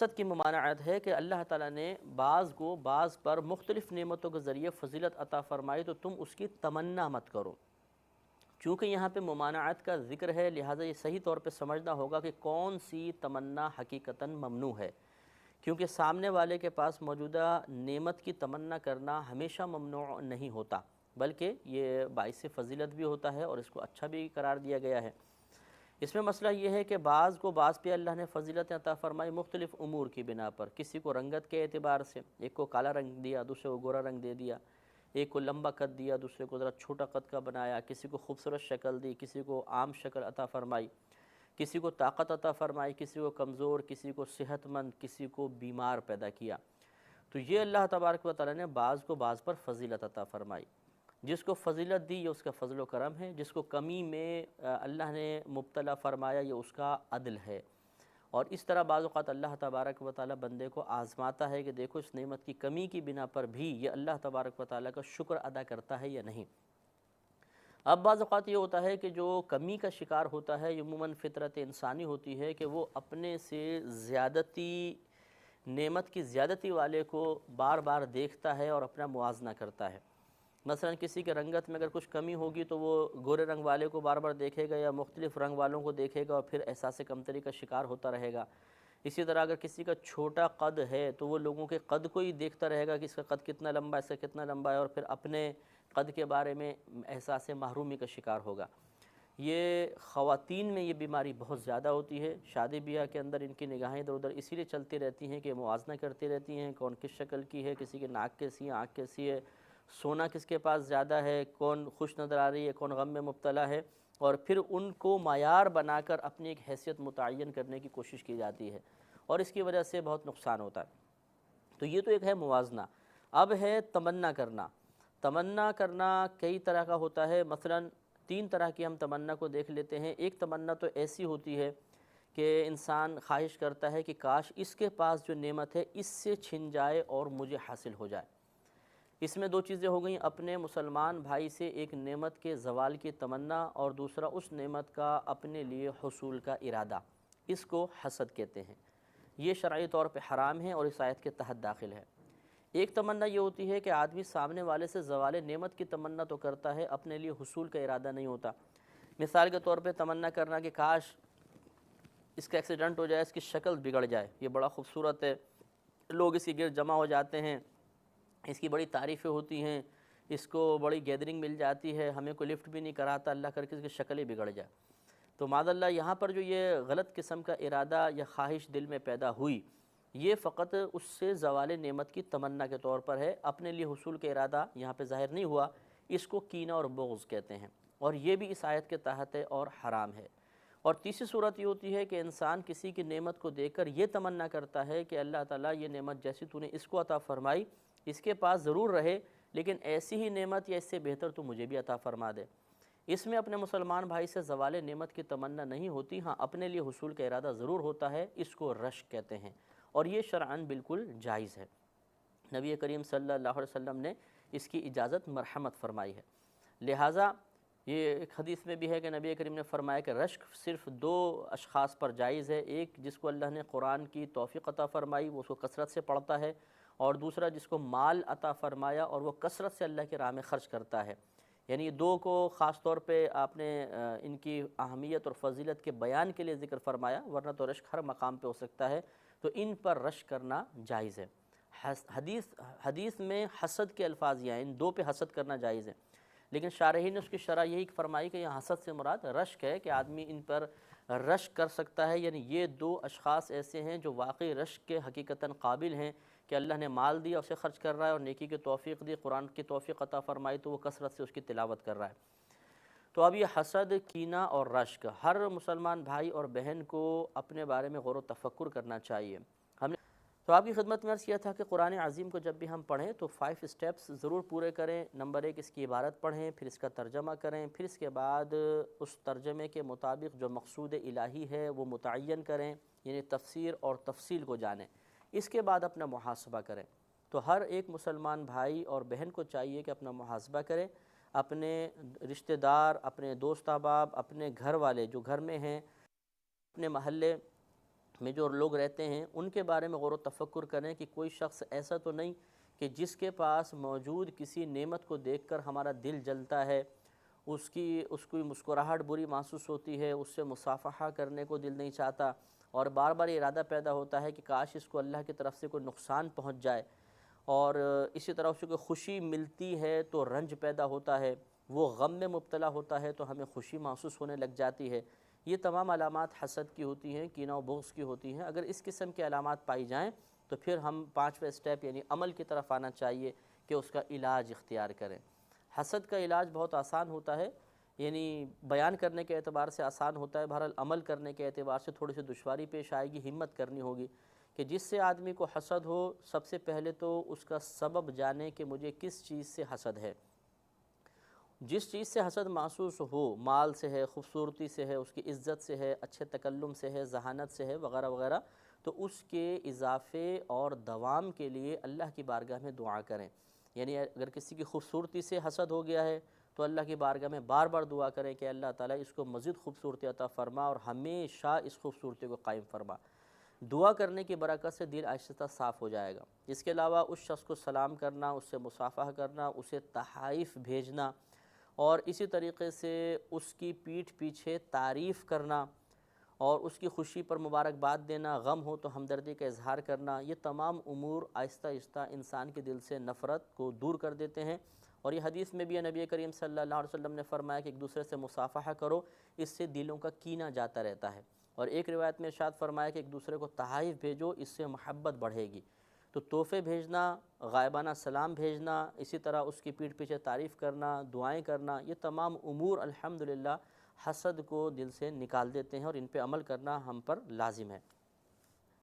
حسد کی ممانعت ہے کہ اللہ تعالیٰ نے بعض کو بعض پر مختلف نعمتوں کے ذریعے فضیلت عطا فرمائی تو تم اس کی تمنا مت کرو۔ چونکہ یہاں پہ ممانعت کا ذکر ہے، لہٰذا یہ صحیح طور پہ سمجھنا ہوگا کہ کون سی تمنا حقیقتاً ممنوع ہے، کیونکہ سامنے والے کے پاس موجودہ نعمت کی تمنا کرنا ہمیشہ ممنوع نہیں ہوتا، بلکہ یہ باعث فضیلت بھی ہوتا ہے اور اس کو اچھا بھی قرار دیا گیا ہے۔ اس میں مسئلہ یہ ہے کہ بعض کو بعض پہ اللہ نے فضیلت عطا فرمائی مختلف امور کی بنا پر، کسی کو رنگت کے اعتبار سے، ایک کو کالا رنگ دیا، دوسرے کو گورا رنگ دے دیا، ایک کو لمبا قد دیا، دوسرے کو ذرا چھوٹا قد کا بنایا، کسی کو خوبصورت شکل دی، کسی کو عام شکل عطا فرمائی، کسی کو طاقت عطا فرمائی، کسی کو کمزور، کسی کو صحت مند، کسی کو بیمار پیدا کیا۔ تو یہ اللہ تبارک و تعالیٰ نے بعض کو بعض پر فضیلت عطا فرمائی۔ جس کو فضیلت دی یہ اس کا فضل و کرم ہے، جس کو کمی میں اللہ نے مبتلا فرمایا یہ اس کا عدل ہے۔ اور اس طرح بعض اوقات اللہ تبارک و تعالیٰ بندے کو آزماتا ہے کہ دیکھو اس نعمت کی کمی کی بنا پر بھی یہ اللہ تبارک و تعالیٰ کا شکر ادا کرتا ہے یا نہیں۔ اب بعض اوقات یہ ہوتا ہے کہ جو کمی کا شکار ہوتا ہے، عموماً فطرت انسانی ہوتی ہے کہ وہ اپنے سے زیادتی، نعمت کی زیادتی والے کو بار بار دیکھتا ہے اور اپنا موازنہ کرتا ہے۔ مثلا کسی کے رنگت میں اگر کچھ کمی ہوگی تو وہ گورے رنگ والے کو بار بار دیکھے گا یا مختلف رنگ والوں کو دیکھے گا اور پھر احساس کمتری کا شکار ہوتا رہے گا۔ اسی طرح اگر کسی کا چھوٹا قد ہے تو وہ لوگوں کے قد کو ہی دیکھتا رہے گا کہ اس کا قد کتنا لمبا ہے، اس کا کتنا لمبا ہے، اور پھر اپنے قد کے بارے میں احساس محرومی کا شکار ہوگا۔ یہ خواتین میں یہ بیماری بہت زیادہ ہوتی ہے، شادی بیاہ کے اندر ان کی نگاہیں ادھر ادھر اسی لیے چلتی رہتی ہیں کہ موازنہ کرتی رہتی ہیں، کون کس شکل کی ہے، کسی کے ناک کیسی ہے، آنکھ کیسی ہے، سونا کس کے پاس زیادہ ہے، کون خوش نظر آ رہی ہے، کون غم میں مبتلا ہے، اور پھر ان کو معیار بنا کر اپنی ایک حیثیت متعین کرنے کی کوشش کی جاتی ہے، اور اس کی وجہ سے بہت نقصان ہوتا ہے۔ تو یہ تو ایک ہے موازنہ۔ اب ہے تمنا کرنا۔ تمنا کرنا کئی طرح کا ہوتا ہے، مثلاً 3 طرح کی ہم تمنا کو دیکھ لیتے ہیں۔ ایک تمنا تو ایسی ہوتی ہے کہ انسان خواہش کرتا ہے کہ کاش اس کے پاس جو نعمت ہے اس سے چھن جائے اور مجھے حاصل ہو جائے۔ اس میں 2 چیزیں ہو گئیں، اپنے مسلمان بھائی سے ایک نعمت کے زوال کی تمنا، اور دوسرا اس نعمت کا اپنے لیے حصول کا ارادہ۔ اس کو حسد کہتے ہیں۔ یہ شرعی طور پہ حرام ہے اور اس آیت کے تحت داخل ہے۔ ایک تمنا یہ ہوتی ہے کہ آدمی سامنے والے سے زوال نعمت کی تمنا تو کرتا ہے، اپنے لیے حصول کا ارادہ نہیں ہوتا۔ مثال کے طور پہ تمنا کرنا کہ کاش اس کا ایکسیڈنٹ ہو جائے، اس کی شکل بگڑ جائے، یہ بڑا خوبصورت ہے، لوگ اس کے گرد جمع ہو جاتے ہیں، اس کی بڑی تعریفیں ہوتی ہیں، اس کو بڑی گیدرنگ مل جاتی ہے، ہمیں کوئی لفٹ بھی نہیں کراتا، اللہ کر کے اس کی شکل ہی بگڑ جائے۔ تو معاذ اللہ یہاں پر جو یہ غلط قسم کا ارادہ یا خواہش دل میں پیدا ہوئی، یہ فقط اس سے زوال نعمت کی تمنا کے طور پر ہے، اپنے لیے حصول کا ارادہ یہاں پہ ظاہر نہیں ہوا۔ اس کو کینہ اور بغض کہتے ہیں، اور یہ بھی اس آیت کے تحت ہے اور حرام ہے۔ اور تیسری صورت یہ ہوتی ہے کہ انسان کسی کی نعمت کو دیکھ کر یہ تمنا کرتا ہے کہ اللہ تعالیٰ یہ نعمت جیسی تو نے اس کو عطا فرمائی اس کے پاس ضرور رہے، لیکن ایسی ہی نعمت یا اس سے بہتر تو مجھے بھی عطا فرما دے۔ اس میں اپنے مسلمان بھائی سے زوال نعمت کی تمنا نہیں ہوتی، ہاں اپنے لیے حصول کا ارادہ ضرور ہوتا ہے، اس کو رشک کہتے ہیں، اور یہ شرعاً بالکل جائز ہے۔ نبی کریم صلی اللہ علیہ وسلم نے اس کی اجازت مرحمت فرمائی ہے۔ لہٰذا یہ ایک حدیث میں بھی ہے کہ نبی کریم نے فرمایا کہ رشک صرف 2 اشخاص پر جائز ہے، ایک جس کو اللہ نے قرآن کی توفیق عطا فرمائی، وہ اس کو کثرت سے پڑھتا ہے، اور دوسرا جس کو مال عطا فرمایا اور وہ کثرت سے اللہ کی راہ میں خرچ کرتا ہے۔ یعنی یہ 2 کو خاص طور پہ آپ نے ان کی اہمیت اور فضیلت کے بیان کے لیے ذکر فرمایا، ورنہ تو رشک ہر مقام پہ ہو سکتا ہے، تو ان پر رشک کرنا جائز ہے۔ حدیث میں حسد کے الفاظ یہ ہیں، ان 2 پہ حسد کرنا جائز ہے، لیکن شارحین نے اس کی شرح یہی فرمائی کہ یہ حسد سے مراد رشک ہے، کہ آدمی ان پر رشک کر سکتا ہے، یعنی یہ 2 اشخاص ایسے ہیں جو واقعی رشک کے حقیقتاً قابل ہیں، کہ اللہ نے مال دیا اسے خرچ کر رہا ہے، اور نیکی کی توفیق دی، قرآن کی توفیق عطا فرمائی تو وہ کثرت سے اس کی تلاوت کر رہا ہے۔ تو اب یہ حسد، کینہ اور رشک ہر مسلمان بھائی اور بہن کو اپنے بارے میں غور و تفکر کرنا چاہیے۔ تو آپ کی خدمت میں عرض کیا تھا کہ قرآن عظیم کو جب بھی ہم پڑھیں تو 5 اسٹیپس ضرور پورے کریں۔ نمبر 1 اس کی عبارت پڑھیں، پھر اس کا ترجمہ کریں، پھر اس کے بعد اس ترجمے کے مطابق جو مقصود الہی ہے وہ متعین کریں، یعنی تفسیر اور تفصیل کو جانیں۔ اس کے بعد اپنا محاسبہ کریں۔ تو ہر ایک مسلمان بھائی اور بہن کو چاہیے کہ اپنا محاسبہ کرے، اپنے رشتہ دار، اپنے دوست احباب، اپنے گھر والے جو گھر میں ہیں، اپنے محلے میں جو لوگ رہتے ہیں ان کے بارے میں غور و تفکر کریں کہ کوئی شخص ایسا تو نہیں کہ جس کے پاس موجود کسی نعمت کو دیکھ کر ہمارا دل جلتا ہے، اس کی مسکراہٹ بری محسوس ہوتی ہے، اس سے مصافحہ کرنے کو دل نہیں چاہتا، اور بار بار یہ ارادہ پیدا ہوتا ہے کہ کاش اس کو اللہ کی طرف سے کوئی نقصان پہنچ جائے، اور اسی طرح اس کو خوشی ملتی ہے تو رنج پیدا ہوتا ہے، وہ غم میں مبتلا ہوتا ہے تو ہمیں خوشی محسوس ہونے لگ جاتی ہے۔ یہ تمام علامات حسد کی ہوتی ہیں، کینہ و بغض کی ہوتی ہیں۔ اگر اس قسم کی علامات پائی جائیں تو پھر ہم 5واں سٹیپ یعنی عمل کی طرف آنا چاہیے کہ اس کا علاج اختیار کریں۔ حسد کا علاج بہت آسان ہوتا ہے، یعنی بیان کرنے کے اعتبار سے آسان ہوتا ہے، بہرحال عمل کرنے کے اعتبار سے تھوڑی سی دشواری پیش آئے گی، ہمت کرنی ہوگی کہ جس سے آدمی کو حسد ہو سب سے پہلے تو اس کا سبب جانے کہ مجھے کس چیز سے حسد ہے۔ جس چیز سے حسد محسوس ہو، مال سے ہے، خوبصورتی سے ہے، اس کی عزت سے ہے، اچھے تکلم سے ہے، ذہانت سے ہے وغیرہ وغیرہ، تو اس کے اضافے اور دوام کے لیے اللہ کی بارگاہ میں دعا کریں۔ یعنی اگر کسی کی خوبصورتی سے حسد ہو گیا ہے تو اللہ کی بارگاہ میں بار بار دعا کریں کہ اللہ تعالیٰ اس کو مزید خوبصورتی عطا فرما اور ہمیشہ اس خوبصورتی کو قائم فرما۔ دعا کرنے کی برکت سے دل آہستہ صاف ہو جائے گا۔ اس کے علاوہ اس شخص کو سلام کرنا، اس سے مصافحہ کرنا، اسے تحائف بھیجنا، اور اسی طریقے سے اس کی پیٹھ پیچھے تعریف کرنا اور اس کی خوشی پر مبارکباد دینا، غم ہو تو ہمدردی کا اظہار کرنا، یہ تمام امور آہستہ آہستہ انسان کے دل سے نفرت کو دور کر دیتے ہیں۔ اور یہ حدیث میں بھی نبی کریم صلی اللہ علیہ وسلم نے فرمایا کہ ایک دوسرے سے مصافحہ کرو، اس سے دلوں کا کینہ جاتا رہتا ہے۔ اور ایک روایت میں ارشاد فرمایا کہ ایک دوسرے کو تحائف بھیجو، اس سے محبت بڑھے گی۔ تو تحفے بھیجنا، غائبانہ سلام بھیجنا، اسی طرح اس کی پیٹھ پیچھے تعریف کرنا، دعائیں کرنا، یہ تمام امور الحمدللہ حسد کو دل سے نکال دیتے ہیں، اور ان پہ عمل کرنا ہم پر لازم ہے۔